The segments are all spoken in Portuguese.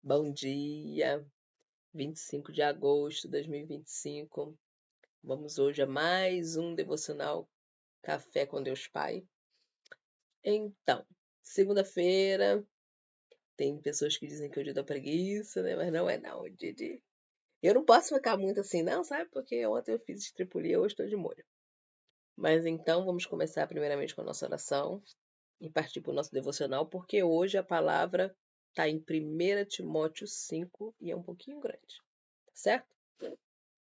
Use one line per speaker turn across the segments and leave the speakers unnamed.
Bom dia, 25 de agosto de 2025. Vamos hoje a mais um devocional Café com Deus Pai. Então, segunda-feira, tem pessoas que dizem que é o dia da preguiça, né? Mas não é não, o dia de... Eu não posso ficar muito assim, não, sabe? Porque ontem eu fiz estripulia, hoje estou de molho. Mas então, vamos começar primeiramente com a nossa oração e partir para o nosso devocional, porque hoje a palavra está em 1 Timóteo 5 e é um pouquinho grande, certo?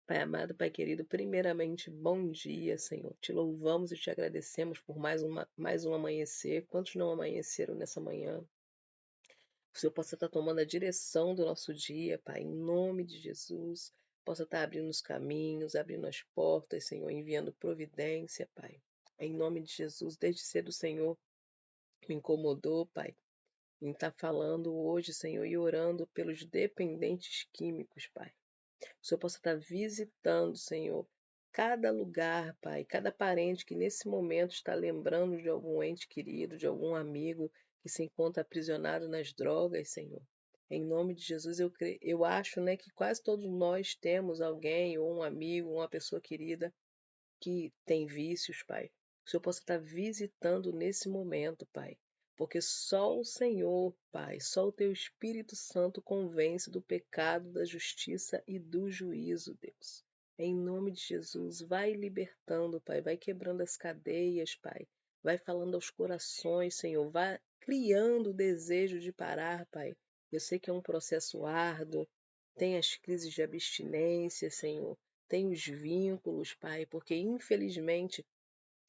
Pai amado, Pai querido, primeiramente, bom dia, Senhor. Te louvamos e te agradecemos por mais um amanhecer. Quantos não amanheceram nessa manhã? Que o Senhor possa estar tomando a direção do nosso dia, Pai, em nome de Jesus. Possa estar abrindo os caminhos, abrindo as portas, Senhor, enviando providência, Pai. Em nome de Jesus, desde cedo o Senhor me incomodou, Pai, em estar falando hoje, Senhor, e orando pelos dependentes químicos, Pai. O Senhor possa estar visitando, Senhor, cada lugar, Pai, cada parente que nesse momento está lembrando de algum ente querido, de algum amigo que se encontra aprisionado nas drogas, Senhor. Em nome de Jesus, eu acho, né, que quase todos nós temos alguém, ou um amigo, uma pessoa querida que tem vícios, Pai. Que o Senhor possa estar visitando nesse momento, Pai. Porque só o Senhor, Pai, só o Teu Espírito Santo convence do pecado, da justiça e do juízo, Deus. Em nome de Jesus, vai libertando, Pai, vai quebrando as cadeias, Pai. Vai falando aos corações, Senhor. Vai criando o desejo de parar, Pai. Eu sei que é um processo árduo, tem as crises de abstinência, Senhor. Tem os vínculos, Pai, porque infelizmente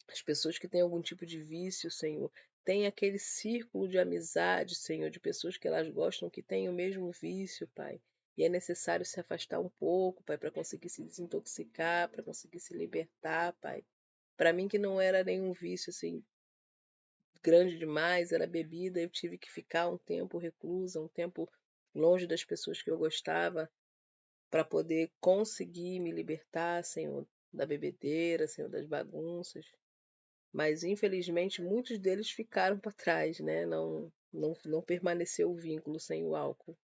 as pessoas que têm algum tipo de vício, Senhor, têm aquele círculo de amizade, Senhor, de pessoas que elas gostam que têm o mesmo vício, Pai. E é necessário se afastar um pouco, Pai, para conseguir se desintoxicar, para conseguir se libertar, Pai. Para mim que não era nenhum vício assim grande demais, era bebida, eu tive que ficar um tempo reclusa, um tempo longe das pessoas que eu gostava, para poder conseguir me libertar, Senhor, da bebedeira, Senhor, das bagunças. Mas, infelizmente, muitos deles ficaram para trás, né? Não permaneceu o vínculo sem o álcool.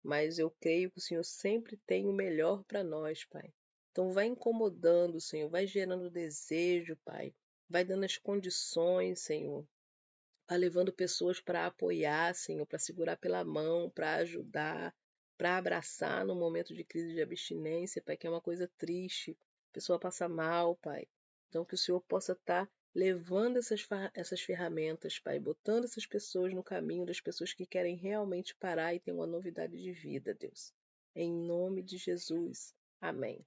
Mas eu creio que o Senhor sempre tem o melhor para nós, Pai. Então, vai incomodando, Senhor, vai gerando desejo, Pai. Vai dando as condições, Senhor. Vai levando pessoas para apoiar, Senhor, para segurar pela mão, para ajudar, para abraçar no momento de crise de abstinência, Pai, que é uma coisa triste. A pessoa passa mal, Pai. Então, que o Senhor possa estar levando essas ferramentas, Pai, botando essas pessoas no caminho das pessoas que querem realmente parar e ter uma novidade de vida, Deus. Em nome de Jesus. Amém.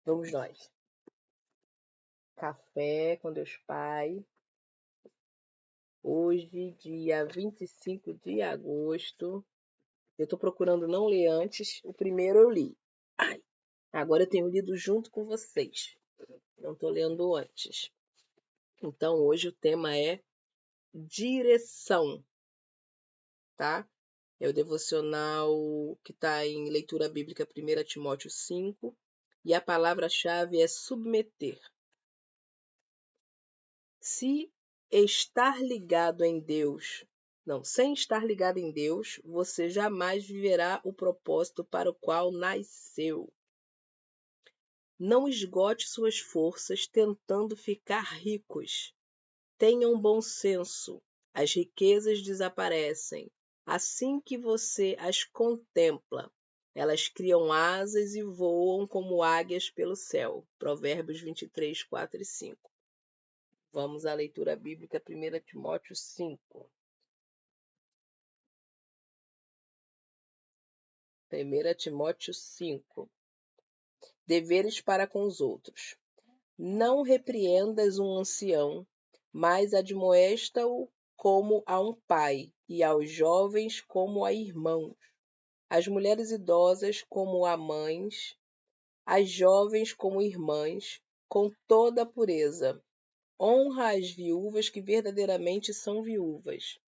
Vamos nós. Café com Deus Pai. Hoje, dia 25 de agosto. Eu estou procurando não ler antes. O primeiro eu li. Ai, agora eu tenho lido junto com vocês. Não estou lendo antes. Então, hoje o tema é direção, tá? É o devocional que está em leitura bíblica 1 Timóteo 5. E a palavra-chave é submeter. Se estar ligado em Deus, não, sem estar ligado em Deus, você jamais viverá o propósito para o qual nasceu. Não esgote suas forças tentando ficar ricos. Tenham bom senso. As riquezas desaparecem. Assim que você as contempla, elas criam asas e voam como águias pelo céu. Provérbios 23, 4 e 5. Vamos à leitura bíblica 1 Timóteo 5. 1 Timóteo 5. Deveres para com os outros. Não repreendas um ancião, mas admoesta-o como a um pai, e aos jovens como a irmãos, às mulheres idosas como a mães, às jovens como irmãs, com toda a pureza. Honra as viúvas que verdadeiramente são viúvas.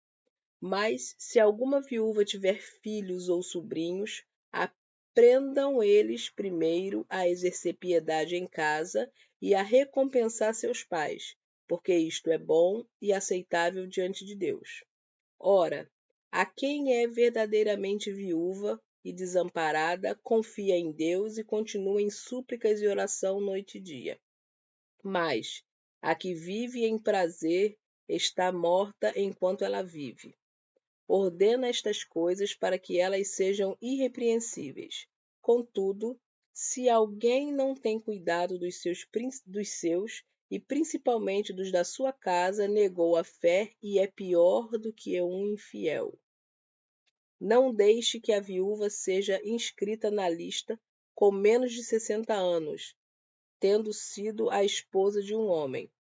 Mas, se alguma viúva tiver filhos ou sobrinhos, aprendam eles primeiro a exercer piedade em casa e a recompensar seus pais, porque isto é bom e aceitável diante de Deus. Ora, A quem é verdadeiramente viúva e desamparada, confia em Deus e continua em súplicas e oração noite e dia. Mas a que vive em prazer está morta enquanto ela vive. Ordena estas coisas para que elas sejam irrepreensíveis. Contudo, se alguém não tem cuidado dos seus e principalmente dos da sua casa, negou a fé e é pior do que um infiel. Não deixe que a viúva seja inscrita na lista com menos de 60 anos, tendo sido a esposa de um homem,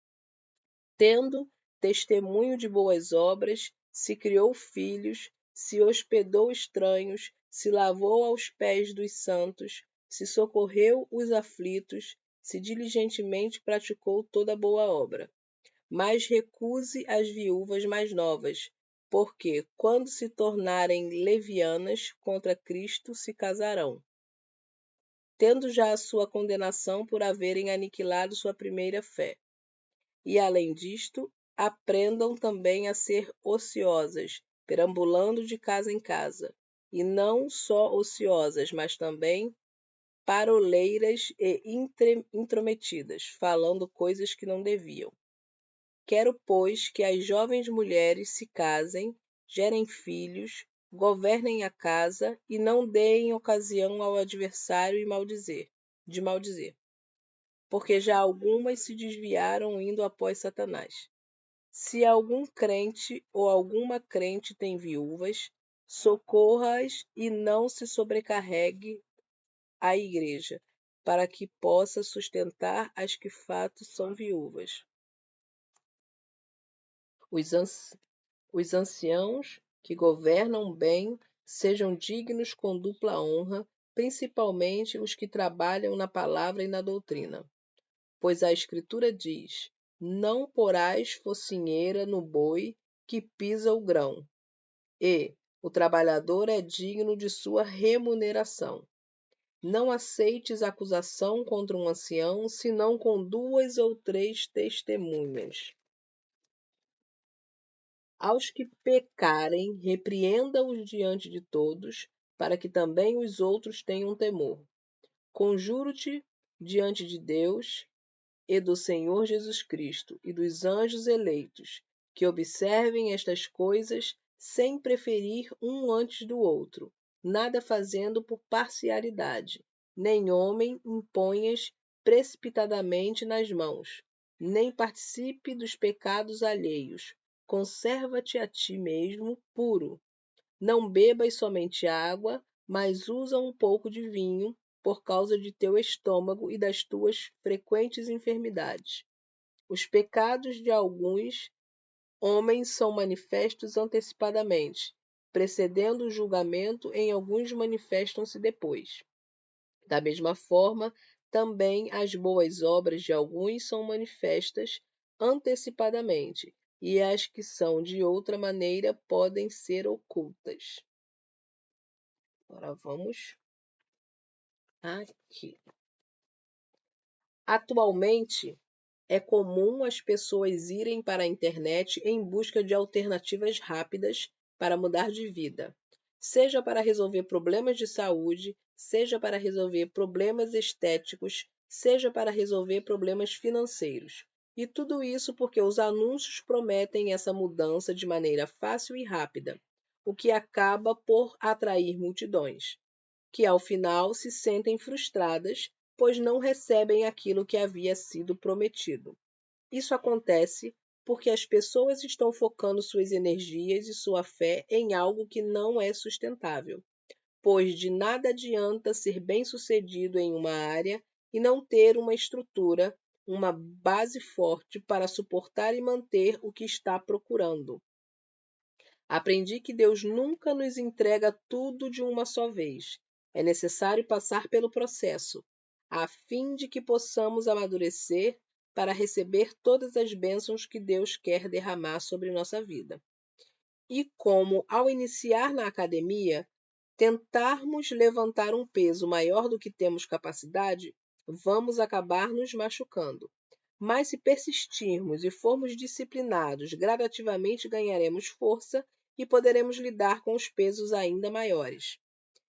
tendo testemunho de boas obras, se criou filhos, se hospedou estranhos, se lavou aos pés dos santos, se socorreu os aflitos, se diligentemente praticou toda boa obra. Mas recuse as viúvas mais novas, porque, quando se tornarem levianas, contra Cristo se casarão, tendo já a sua condenação por haverem aniquilado sua primeira fé. E, além disto, aprendam também a ser ociosas, perambulando de casa em casa, e não só ociosas, mas também paroleiras e intrometidas, falando coisas que não deviam. Quero, pois, que as jovens mulheres se casem, gerem filhos, governem a casa e não deem ocasião ao adversário de maldizer, porque já algumas se desviaram indo após Satanás. Se algum crente ou alguma crente tem viúvas, socorra-as e não se sobrecarregue a igreja, para que possa sustentar as que fato são viúvas. Os anciãos que governam bem sejam dignos com dupla honra, principalmente os que trabalham na palavra e na doutrina. Pois a Escritura diz: não porás focinheira no boi que pisa o grão, e o trabalhador é digno de sua remuneração. Não aceites acusação contra um ancião, senão com 2 ou 3 testemunhas. Aos que pecarem, repreenda-os diante de todos, para que também os outros tenham temor. Conjuro-te diante de Deus e do Senhor Jesus Cristo e dos anjos eleitos, que observem estas coisas sem preferir um antes do outro, nada fazendo por parcialidade, nem homem imponhas precipitadamente nas mãos, nem participe dos pecados alheios. Conserva-te a ti mesmo puro. Não bebas somente água, mas usa um pouco de vinho, por causa de teu estômago e das tuas frequentes enfermidades. Os pecados de alguns homens são manifestos antecipadamente, precedendo o julgamento, em alguns manifestam-se depois. Da mesma forma, também as boas obras de alguns são manifestas antecipadamente, e as que são de outra maneira podem ser ocultas. Agora vamos aqui. Atualmente, é comum as pessoas irem para a internet em busca de alternativas rápidas para mudar de vida, seja para resolver problemas de saúde, seja para resolver problemas estéticos, seja para resolver problemas financeiros. E tudo isso porque os anúncios prometem essa mudança de maneira fácil e rápida, o que acaba por atrair multidões, que ao final se sentem frustradas, pois não recebem aquilo que havia sido prometido. Isso acontece porque as pessoas estão focando suas energias e sua fé em algo que não é sustentável, pois de nada adianta ser bem-sucedido em uma área e não ter uma estrutura, uma base forte para suportar e manter o que está procurando. Aprendi que Deus nunca nos entrega tudo de uma só vez. É necessário passar pelo processo, a fim de que possamos amadurecer para receber todas as bênçãos que Deus quer derramar sobre nossa vida. E como, ao iniciar na academia, tentarmos levantar um peso maior do que temos capacidade, vamos acabar nos machucando. Mas se persistirmos e formos disciplinados, gradativamente ganharemos força e poderemos lidar com os pesos ainda maiores.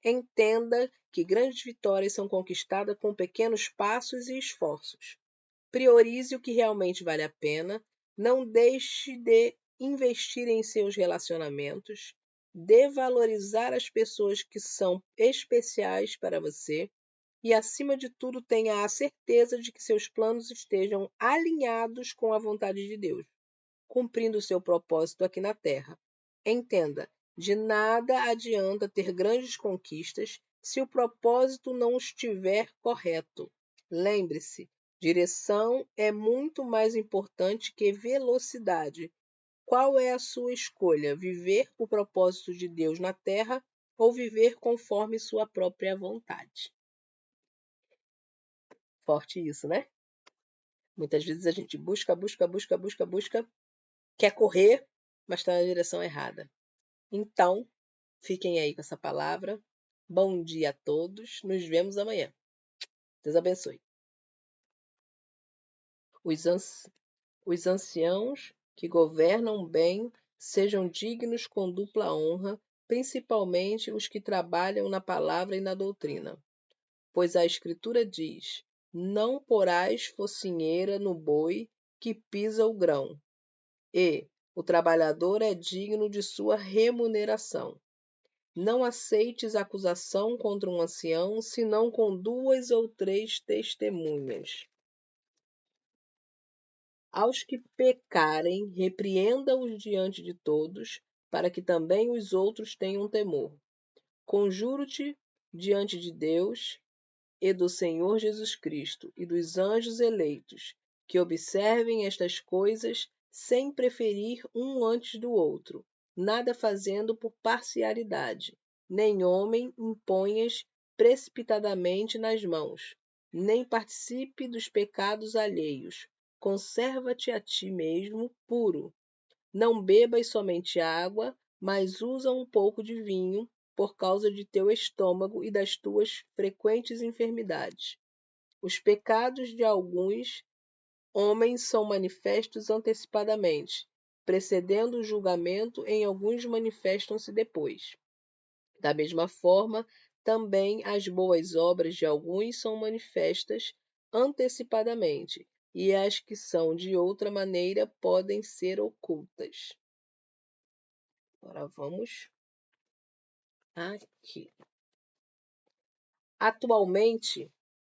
Entenda que grandes vitórias são conquistadas com pequenos passos e esforços. Priorize o que realmente vale a pena, não deixe de investir em seus relacionamentos, de valorizar as pessoas que são especiais para você e, acima de tudo, tenha a certeza de que seus planos estejam alinhados com a vontade de Deus, cumprindo seu propósito aqui na Terra. Entenda, de nada adianta ter grandes conquistas se o propósito não estiver correto. Lembre-se, direção é muito mais importante que velocidade. Qual é a sua escolha? Viver o propósito de Deus na Terra ou viver conforme sua própria vontade? Forte isso, né? Muitas vezes a gente busca, quer correr, mas está na direção errada. Então, fiquem aí com essa palavra. Bom dia a todos. Nos vemos amanhã. Deus abençoe. Os anciãos que governam bem sejam dignos com dupla honra, principalmente os que trabalham na palavra e na doutrina. Pois a Escritura diz: não porás focinheira no boi que pisa o grão, e o trabalhador é digno de sua remuneração. Não aceites acusação contra um ancião, senão com 2 ou 3 testemunhas. Aos que pecarem, repreenda-os diante de todos, para que também os outros tenham temor. Conjuro-te diante de Deus e do Senhor Jesus Cristo e dos anjos eleitos, que observem estas coisas sem preferir um antes do outro, nada fazendo por parcialidade, nem homem imponhas precipitadamente nas mãos, nem participe dos pecados alheios. Conserva-te a ti mesmo puro. Não bebas somente água, mas usa um pouco de vinho, por causa de teu estômago e das tuas frequentes enfermidades. Os pecados de alguns homens são manifestos antecipadamente, precedendo o julgamento, em alguns manifestam-se depois. Da mesma forma, também as boas obras de alguns são manifestas antecipadamente, e as que são de outra maneira podem ser ocultas. Agora vamos aqui. Atualmente,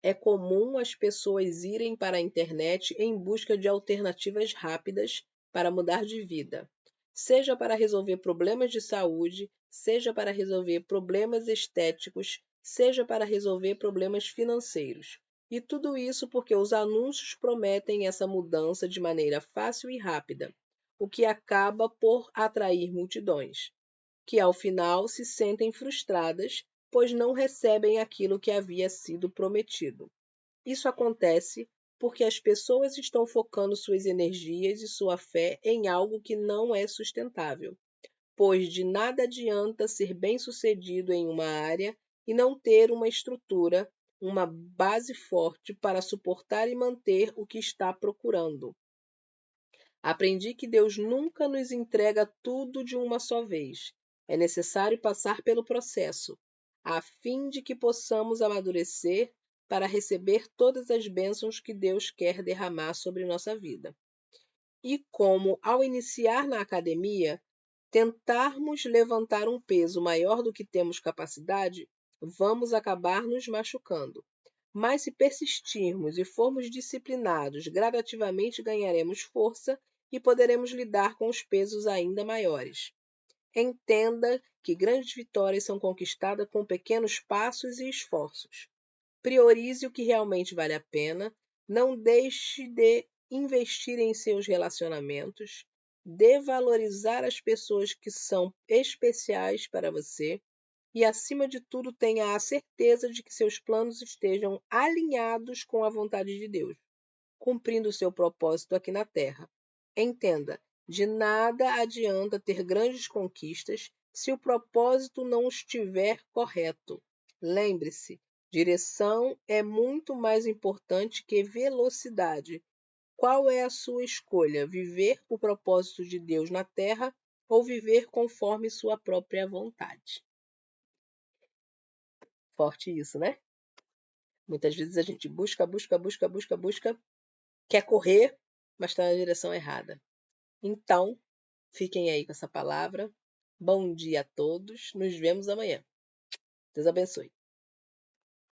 é comum as pessoas irem para a internet em busca de alternativas rápidas para mudar de vida, seja para resolver problemas de saúde, seja para resolver problemas estéticos, seja para resolver problemas financeiros. E tudo isso porque os anúncios prometem essa mudança de maneira fácil e rápida, o que acaba por atrair multidões, que ao final se sentem frustradas, pois não recebem aquilo que havia sido prometido. Isso acontece porque as pessoas estão focando suas energias e sua fé em algo que não é sustentável, pois de nada adianta ser bem-sucedido em uma área e não ter uma estrutura, uma base forte para suportar e manter o que está procurando. Aprendi que Deus nunca nos entrega tudo de uma só vez. É necessário passar pelo processo, a fim de que possamos amadurecer para receber todas as bênçãos que Deus quer derramar sobre nossa vida. E como, ao iniciar na academia, tentarmos levantar um peso maior do que temos capacidade, vamos acabar nos machucando. Mas se persistirmos e formos disciplinados, gradativamente ganharemos força e poderemos lidar com os pesos ainda maiores. Entenda que grandes vitórias são conquistadas com pequenos passos e esforços. Priorize o que realmente vale a pena, não deixe de investir em seus relacionamentos, de valorizar as pessoas que são especiais para você e, acima de tudo, tenha a certeza de que seus planos estejam alinhados com a vontade de Deus, cumprindo seu propósito aqui na Terra. Entenda, de nada adianta ter grandes conquistas se o propósito não estiver correto. Lembre-se, direção é muito mais importante que velocidade. Qual é a sua escolha? Viver o propósito de Deus na Terra ou viver conforme sua própria vontade. Forte isso, né? Muitas vezes a gente busca, quer correr, mas está na direção errada. Então, fiquem aí com essa palavra. Bom dia a todos. Nos vemos amanhã. Deus abençoe.